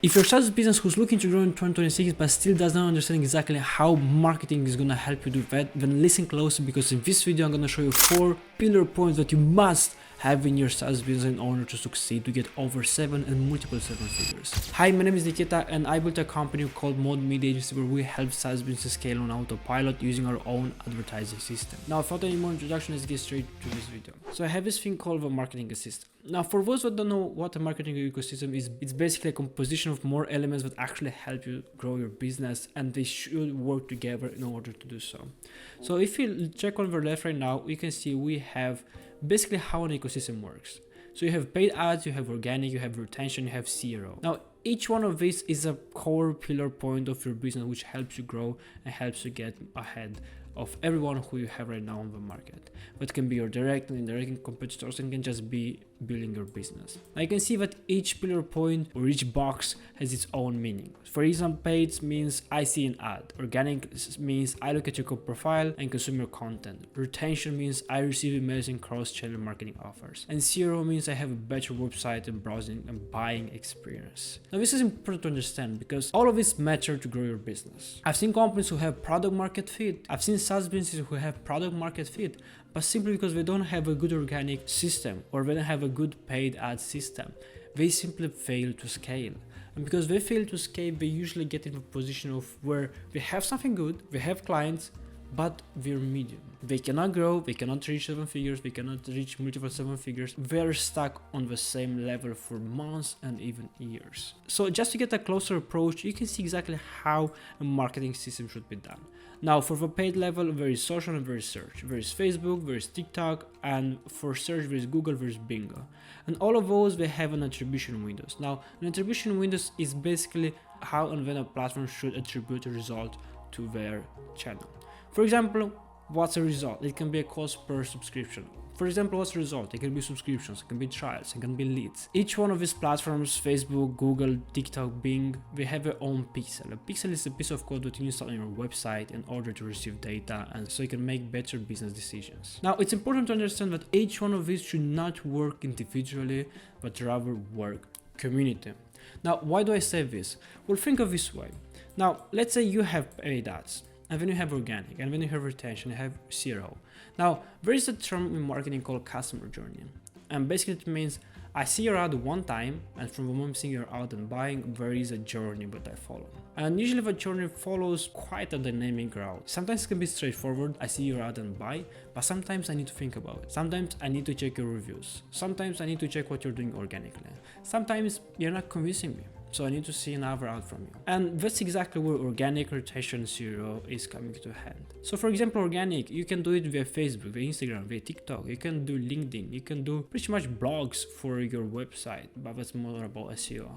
If you're a SaaS business who's looking to grow in 2026 but still doesn't understand exactly how marketing is gonna help you do that, then listen closely, because in this video I'm gonna show you 4 pillar points that you must have in your SaaS business in order to succeed, to get over 7 and multiple 7 figures. Hi, my name is Nichita and I built a company called Mod Media Agency where we help SaaS businesses scale on autopilot using our own advertising system. Now, without any more introduction, let's get straight to this video. So I have this thing called a marketing ecosystem. Now, for those that don't know what a marketing ecosystem is, it's basically a composition of more elements that actually help you grow your business, and they should work together in order to do so. So if you check on the left right now, you can see we have basically how an ecosystem works. So you have paid ads, you have organic, you have retention, you have CRO. Now, each one of these is a core pillar point of your business which helps you grow and helps you get ahead of everyone who you have right now on the market. That can be your direct and indirect competitors, and can just be building your business. Now you can see that each pillar point or each box has its own meaning. For example, paid means I see an ad. Organic means I look at your profile and consume your content. Retention means I receive emails and cross-channel marketing offers. And CRO means I have a better website and browsing and buying experience. Now this is important to understand because all of this matter to grow your business. I've seen companies who have product market fit. I've seen SaaS businesses who have product market fit, but simply because they don't have a good organic system or they don't have a good paid ad system, they simply fail to scale. And because they fail to scale, they usually get in a position of where they have something good, they have clients, but they're medium. They cannot grow, they cannot reach 7 figures, they cannot reach multiple 7 figures. They're stuck on the same level for months and even years. So just to get a closer approach, you can see exactly how a marketing system should be done. Now, for the paid level, there is social and there is search. There is Facebook, there is TikTok, and for search, there is Google, there is Bingo. And all of those, they have an attribution windows. Now, an attribution windows is basically how and when a platform should attribute a result to their channel. For example, what's a result? It can be a cost per subscription. For example, what's a result? It can be subscriptions, it can be trials, it can be leads. Each one of these platforms, Facebook, Google, TikTok, Bing, they have their own pixel. A pixel is a piece of code that you install on your website in order to receive data and so you can make better business decisions. Now, it's important to understand that each one of these should not work individually, but rather work community. Now, why do I say this? Well, think of this way. Now, let's say you have paid ads, and then you have organic, and then you have retention, you have CRO. Now, there is a term in marketing called customer journey. And basically it means I see your ad one time, and from the moment I'm seeing your ad and buying, there is a journey that I follow. And usually the journey follows quite a dynamic route. Sometimes it can be straightforward, I see your ad and buy, but sometimes I need to think about it. Sometimes I need to check your reviews. Sometimes I need to check what you're doing organically. Sometimes you're not convincing me, so I need to see another ad from you. And that's exactly where organic, retention, CRO is coming to hand. So for example, organic, you can do it via Facebook, via Instagram, via TikTok, you can do LinkedIn, you can do pretty much blogs for your website, but that's more about SEO.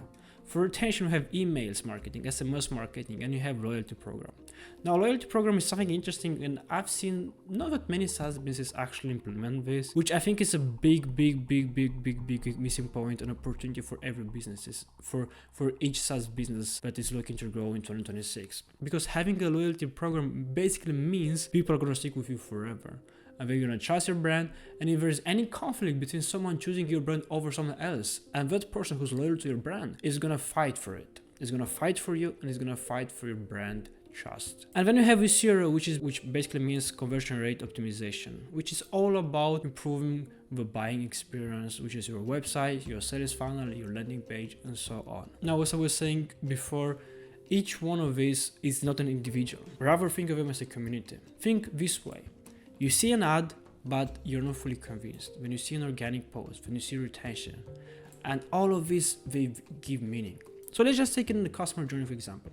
For retention, you have emails marketing, SMS marketing, and you have loyalty program. Now, loyalty program is something interesting, and I've seen not that many SaaS businesses actually implement this, which I think is a big missing point and opportunity for every businesses, for each SaaS business that is looking to grow in 2026. Because having a loyalty program basically means people are going to stick with you forever. And they're gonna trust your brand, and if there's any conflict between someone choosing your brand over someone else, and that person who's loyal to your brand is gonna fight for it. Is gonna fight for you, and is gonna fight for your brand trust. And then you have this CRO, which basically means conversion rate optimization, which is all about improving the buying experience, which is your website, your sales funnel, your landing page, and so on. Now, as I was saying before, each one of these is not an individual. Rather, think of them as a community. Think this way. You see an ad, but you're not fully convinced. When you see an organic post, when you see retention, and all of this, they give meaning. So let's just take in the customer journey, for example.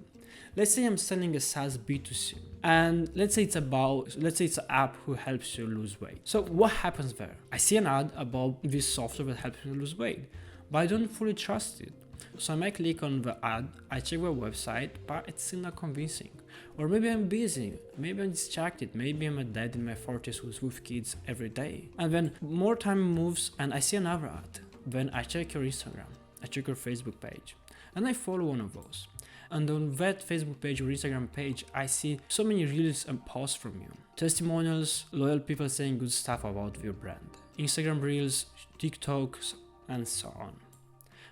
Let's say I'm selling a SaaS B2C, and let's say it's an app who helps you lose weight. So what happens there? I see an ad about this software that helps me lose weight, but I don't fully trust it. So I might click on the ad, I check their website, but it's still not convincing. Or maybe I'm busy, maybe I'm distracted, maybe I'm a dad in my 40s who's with kids every day. And then more time moves and I see another ad. Then I check your Instagram, I check your Facebook page, and I follow one of those. And on that Facebook page or Instagram page, I see so many reels and posts from you. Testimonials, loyal people saying good stuff about your brand. Instagram reels, TikToks, and so on.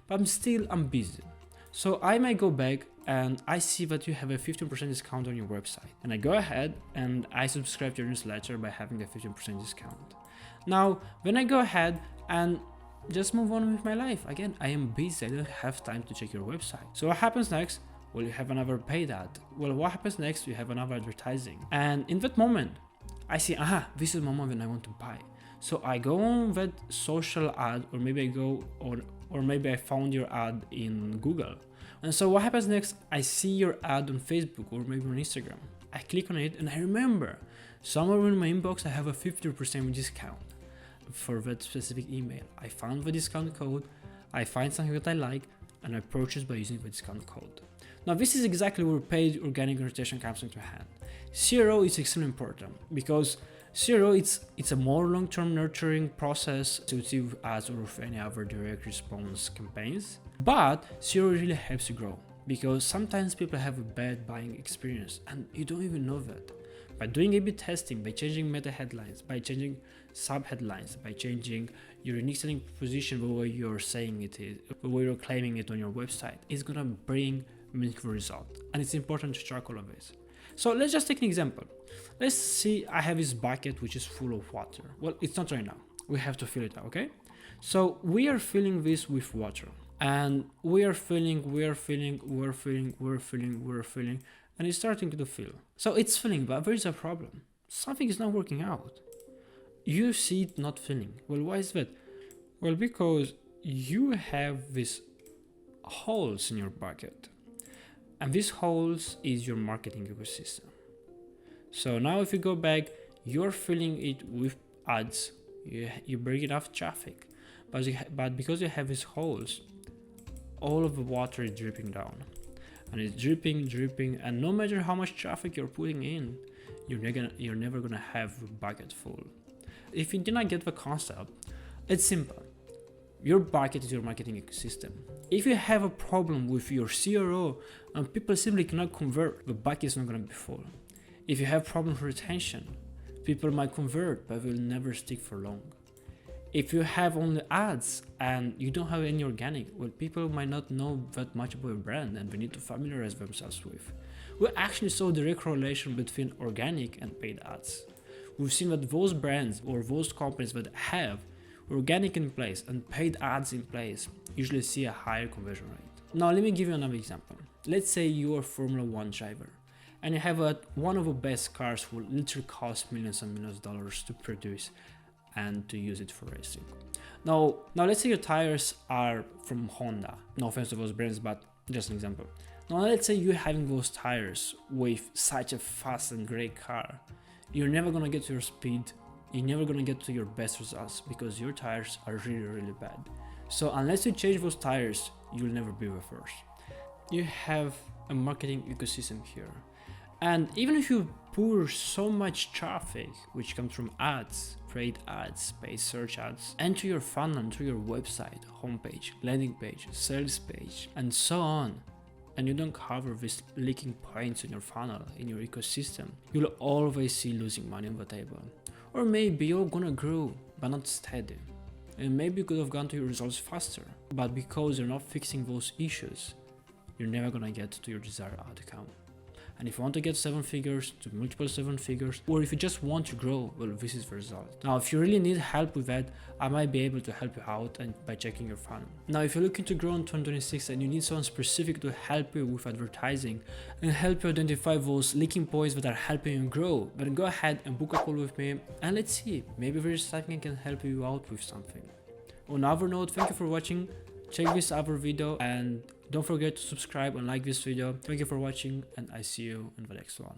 But I'm busy. So I might go back and I see that you have a 15% discount on your website. And I go ahead and I subscribe to your newsletter by having a 15% discount. Now, when I go ahead and just move on with my life, again, I am busy, I don't have time to check your website. So what happens next? Well, you have another paid ad. Well, what happens next? You have another advertising. And in that moment, I see, this is the moment when I want to buy. So I go on that social ad, or maybe I go on, or maybe I found your ad in Google. And so what happens next? I see your ad on Facebook or maybe on Instagram. I click on it and I remember somewhere in my inbox I have a 50% discount for that specific email. I found the discount code, I find something that I like, and I purchase by using the discount code. Now this is exactly where paid organic reputation comes into hand. CRO is extremely important because CRO it's a more long-term nurturing process to achieve ads or with any other direct response campaigns. But CRO really helps you grow because sometimes people have a bad buying experience and you don't even know that. By doing A/B testing, by changing meta headlines, by changing sub headlines, by changing your unique selling proposition, the way you're saying it is, the way you're claiming it on your website, is gonna bring meaningful result. And it's important to track all of this. So let's just take an example. Let's see, I have this bucket which is full of water. Well, it's not right now. We have to fill it out, okay? So we are filling this with water. And we are filling, and it's starting to fill. So it's filling, but there is a problem. Something is not working out. You see it not filling. Well, why is that? Well, because you have these holes in your bucket. And these holes is your marketing ecosystem. So now if you go back, you're filling it with ads. You bring enough traffic. But because you have these holes, all of the water is dripping down. And it's dripping, and no matter how much traffic you're putting in, you're never gonna have a bucket full. If you did not get the concept, it's simple. Your bucket is your marketing ecosystem. If you have a problem with your CRO and people simply cannot convert, the bucket is not gonna be full. If you have problems with retention, people might convert but will never stick for long. If you have only ads and you don't have any organic, well, people might not know that much about your brand and they need to familiarize themselves with. We actually saw a direct correlation between organic and paid ads. We've seen that those brands or those companies that have organic in place and paid ads in place usually see a higher conversion rate. Now let me give you another example. Let's say you're a Formula 1 driver and you have one of the best cars who literally cost millions and millions of dollars to produce and to use it for racing. Now let's say your tires are from Honda. No offense to those brands, but just an example. Now let's say you're having those tires with such a fast and great car. You're never gonna get to your speed. You're never gonna get to your best results because your tires are really bad. So unless you change those tires, you'll never be the first. You have a marketing ecosystem here. And even if you pour so much traffic, which comes from ads, paid search ads, into your funnel, into your website, homepage, landing page, sales page, and so on, and you don't cover these leaking points in your funnel, in your ecosystem, you'll always see losing money on the table. Or maybe you're gonna grow, but not steady. And maybe you could have gone to your results faster, but because you're not fixing those issues, you're never gonna get to your desired outcome. And if you want to get 7 figures to multiple 7 figures, or if you just want to grow, well, this is the result. Now, if you really need help with that, I might be able to help you out and by checking your funnel. Now, if you're looking to grow in 2026 and you need someone specific to help you with advertising and help you identify those leaking points that are helping you grow, then go ahead and book a call with me and let's see, maybe there is something I can help you out with something. On another note, thank you for watching. Check this other video and don't forget to subscribe and like this video. Thank you for watching and I see you in the next one.